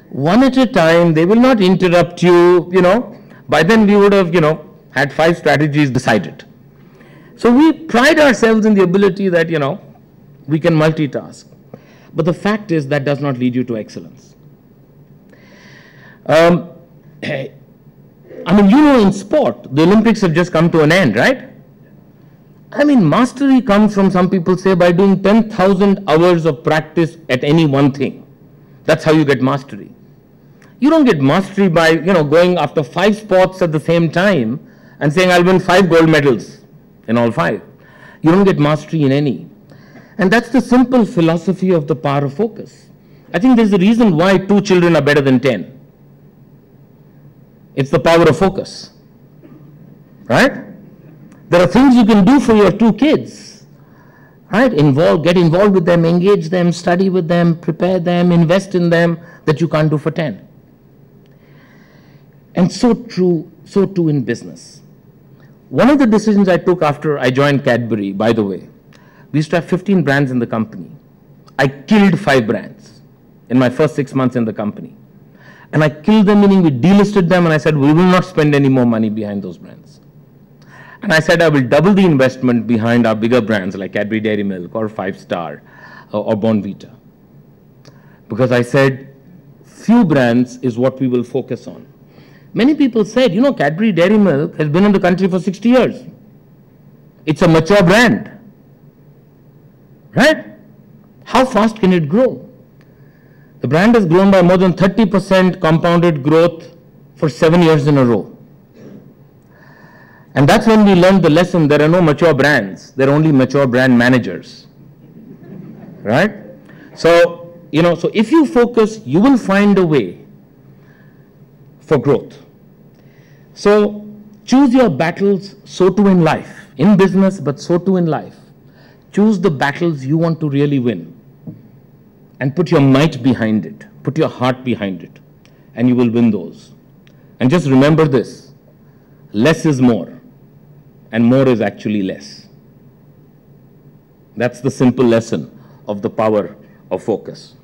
one at a time. They will not interrupt you, By then we would have, had 5 strategies decided. So we pride ourselves in the ability that, we can multitask. But the fact is that does not lead you to excellence. In sport, the Olympics have just come to an end, right? Mastery comes from, some people say, by doing 10,000 hours of practice at any one thing. That's how you get mastery. You don't get mastery by, going after 5 sports at the same time and saying, I'll win 5 gold medals in all 5. You don't get mastery in any. And that's the simple philosophy of the power of focus. I think there's a reason why 2 children are better than 10. It's the power of focus, right? There are things you can do for your 2 kids, right? Get involved with them, engage them, study with them, prepare them, invest in them, that you can't do for 10. And so too in business. One of the decisions I took after I joined Cadbury, by the way, we used to have 15 brands in the company. I killed 5 brands in my first 6 months in the company. And I killed them, meaning we delisted them, and I said, we will not spend any more money behind those brands. And I said, I will double the investment behind our bigger brands like Cadbury Dairy Milk or 5 Star or Bonvita. Because I said, few brands is what we will focus on. Many people said, Cadbury Dairy Milk has been in the country for 60 years. It's a mature brand, right? How fast can it grow? The brand has grown by more than 30% compounded growth for 7 years in a row. And that's when we learned the lesson, there are no mature brands, there are only mature brand managers, right? So, so if you focus, you will find a way for growth. So choose your battles, so too in life, in business, but so too in life. Choose the battles you want to really win and put your might behind it, put your heart behind it, and you will win those. And just remember this, less is more, and more is actually less. That's the simple lesson of the power of focus.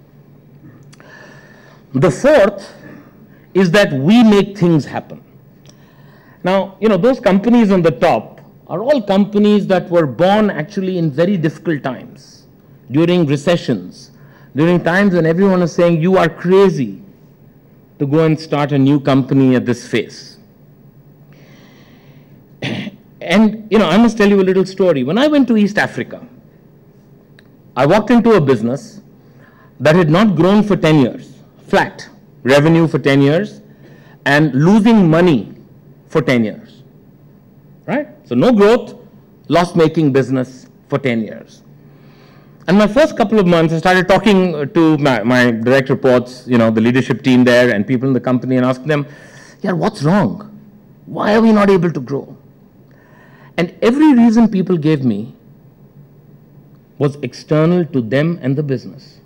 The fourth is that we make things happen. Now, those companies on the top are all companies that were born actually in very difficult times, during recessions, during times when everyone is saying, you are crazy to go and start a new company at this phase. And, I must tell you a little story. When I went to East Africa, I walked into a business that had not grown for 10 years, flat revenue for 10 years, and losing money for 10 years, right? So no growth, loss-making business for 10 years. And my first couple of months, I started talking to my direct reports, the leadership team there and people in the company, and asking them, what's wrong? Why are we not able to grow? And every reason people gave me was external to them and the business.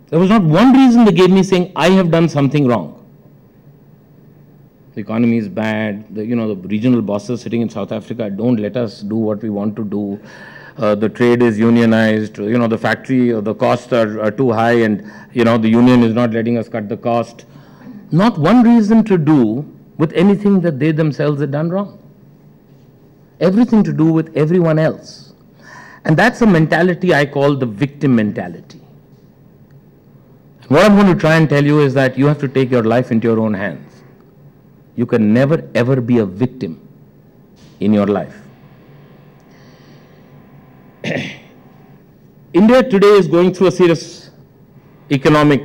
There was not one reason they gave me saying, I have done something wrong. The economy is bad, the regional bosses sitting in South Africa don't let us do what we want to do. The trade is unionized, the factory, the costs are too high, and, the union is not letting us cut the cost. Not one reason to do with anything that they themselves had done wrong. Everything to do with everyone else. And that's a mentality I call the victim mentality. What I'm going to try and tell you is that you have to take your life into your own hands. You can never ever be a victim in your life. India today is going through a serious economic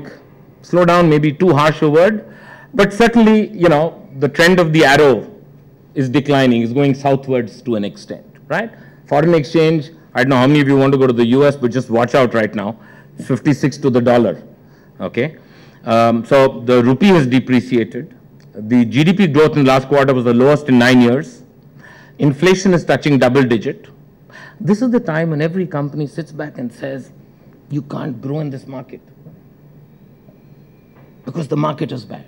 slowdown, maybe too harsh a word, but certainly, the trend of the arrow is declining, is going southwards to an extent, right? Foreign exchange, I don't know how many of you want to go to the US, but just watch out right now, 56 to the dollar, okay? So the rupee has depreciated. The GDP growth in the last quarter was the lowest in 9 years. Inflation is touching double digit. This is the time when every company sits back and says, you can't grow in this market because the market is bad.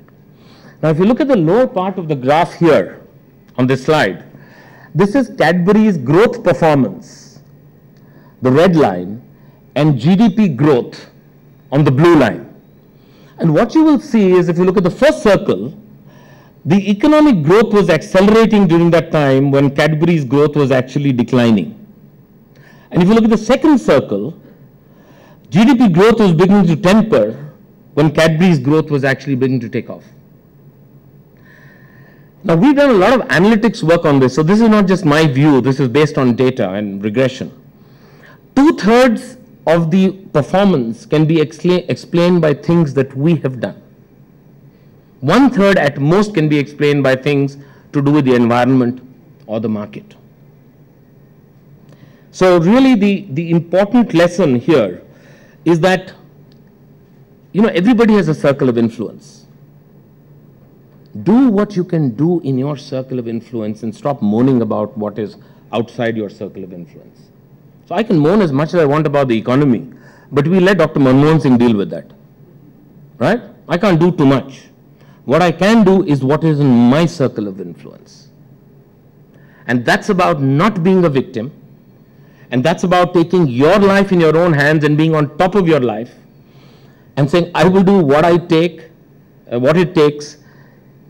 Now, if you look at the lower part of the graph here on this slide, this is Cadbury's growth performance, the red line, and GDP growth on the blue line. And what you will see is, if you look at the first circle, the economic growth was accelerating during that time when Cadbury's growth was actually declining. And if you look at the second circle, GDP growth was beginning to temper when Cadbury's growth was actually beginning to take off. Now, we've done a lot of analytics work on this, so this is not just my view, this is based on data and regression. 2/3 of the performance can be explained by things that we have done. 1/3 at most can be explained by things to do with the environment or the market. So really the important lesson here is that, everybody has a circle of influence. Do what you can do in your circle of influence and stop moaning about what is outside your circle of influence. So I can moan as much as I want about the economy, but we let Dr. Manmohan Singh deal with that, right? I can't do too much. What I can do is what is in my circle of influence. And that's about not being a victim, and that's about taking your life in your own hands and being on top of your life and saying, I will do what it takes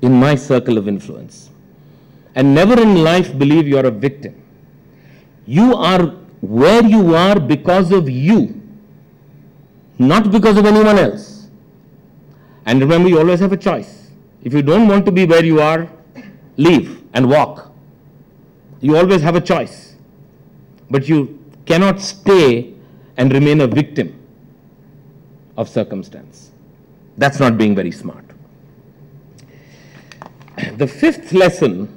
in my circle of influence. And never in life believe you're a victim. You are where you are because of you, not because of anyone else. And remember, you always have a choice. If you don't want to be where you are, leave and walk. You always have a choice. But you cannot stay and remain a victim of circumstance. That's not being very smart. The fifth lesson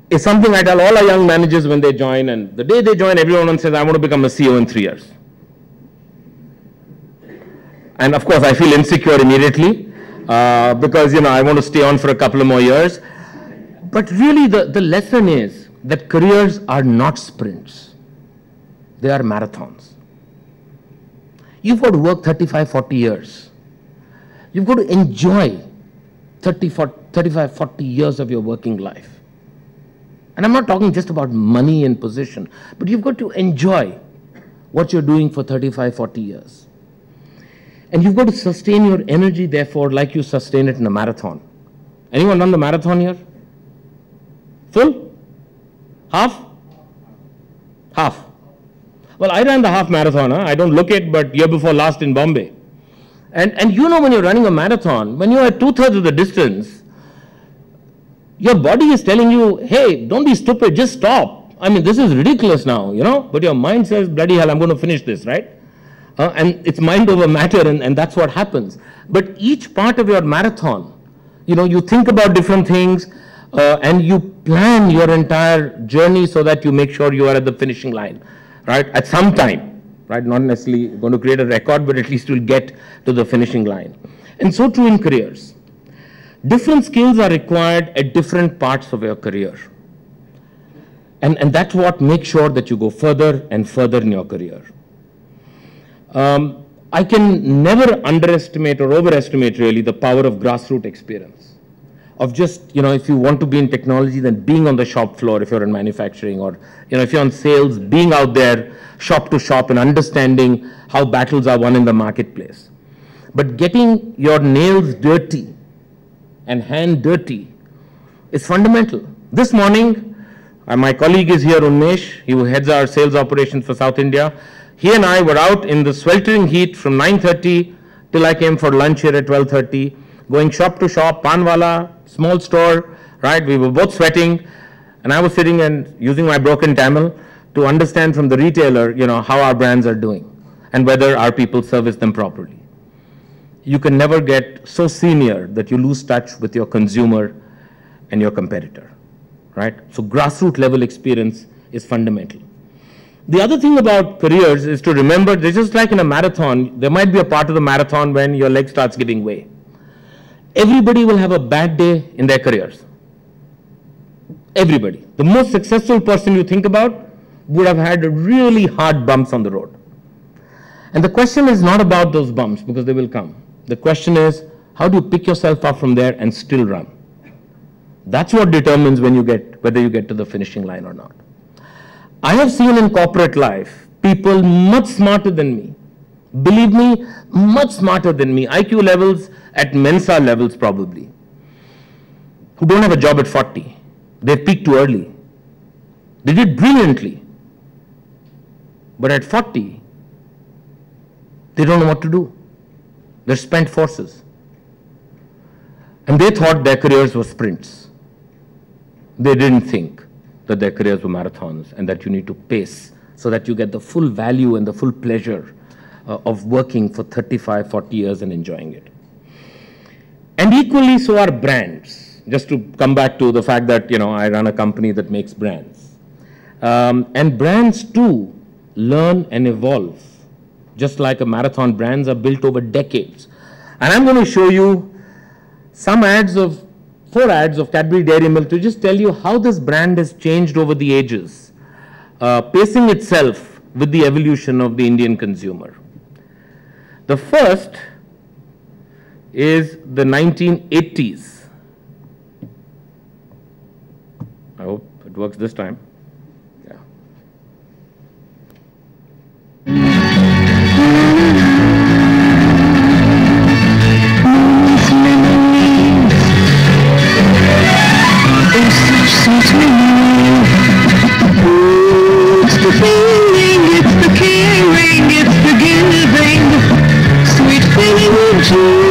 is something I tell all our young managers when they join, and the day they join, everyone says, I want to become a CEO in 3 years. And of course, I feel insecure immediately because, I want to stay on for a couple of more years. But really, the lesson is that careers are not sprints. They are marathons. You've got to work 35, 40 years. You've got to enjoy 35, 40 years of your working life. And I'm not talking just about money and position, but you've got to enjoy what you're doing for 35, 40 years. And you've got to sustain your energy, therefore, like you sustain it in a marathon. Anyone done the marathon here? Full? Half? Half. Well, I ran the half marathon. I don't look it, but year before last in Bombay. And when you're running a marathon, when you're at 2/3 of the distance, your body is telling you, hey, don't be stupid, just stop. I mean, this is ridiculous now, but your mind says, bloody hell, I'm going to finish this, right? And it's mind over matter, and that's what happens. But each part of your marathon, you think about different things, and you plan your entire journey so that you make sure you are at the finishing line, right? At some time. Right? Not necessarily going to create a record, but at least you'll get to the finishing line. And so too in careers. Different skills are required at different parts of your career. And that's what makes sure that you go further and further in your career. I can never underestimate or overestimate really the power of grassroots experience. Of just, if you want to be in technology, then being on the shop floor if you're in manufacturing, or, if you're on sales, being out there shop to shop and understanding how battles are won in the marketplace. But getting your nails dirty and hand dirty is fundamental. This morning, my colleague is here, Unmesh, he heads our sales operations for South India. He and I were out in the sweltering heat from 9:30 till I came for lunch here at 12:30, going shop to shop, Panwala, small store, right? We were both sweating, and I was sitting and using my broken Tamil to understand from the retailer, how our brands are doing and whether our people service them properly. You can never get so senior that you lose touch with your consumer and your competitor, right? So grassroots level experience is fundamental. The other thing about careers is to remember, they're just like in a marathon, there might be a part of the marathon when your leg starts giving way. Everybody will have a bad day in their careers. Everybody. The most successful person you think about would have had really hard bumps on the road. And the question is not about those bumps, because they will come. The question is, how do you pick yourself up from there and still run? That's what determines whether you get to the finishing line or not. I have seen in corporate life people much smarter than me, believe me, much smarter than me, IQ levels at Mensa levels probably, who don't have a job at 40. They peaked too early. They did brilliantly. But at 40, they don't know what to do. They're spent forces. And they thought their careers were sprints. They didn't think that their careers were marathons and that you need to pace so that you get the full value and the full pleasure of working for 35, 40 years and enjoying it. And equally so are brands. Just to come back to the fact that, I run a company that makes brands. And brands too learn and evolve. Just like a marathon, brands are built over decades. And I'm going to show you some ads of 4 ads of Cadbury Dairy Milk to just tell you how this brand has changed over the ages, pacing itself with the evolution of the Indian consumer. The first is the 1980s. I hope it works this time. Yeah. It's the feeling, it's the caring, it's the giving, sweet feeling of joy.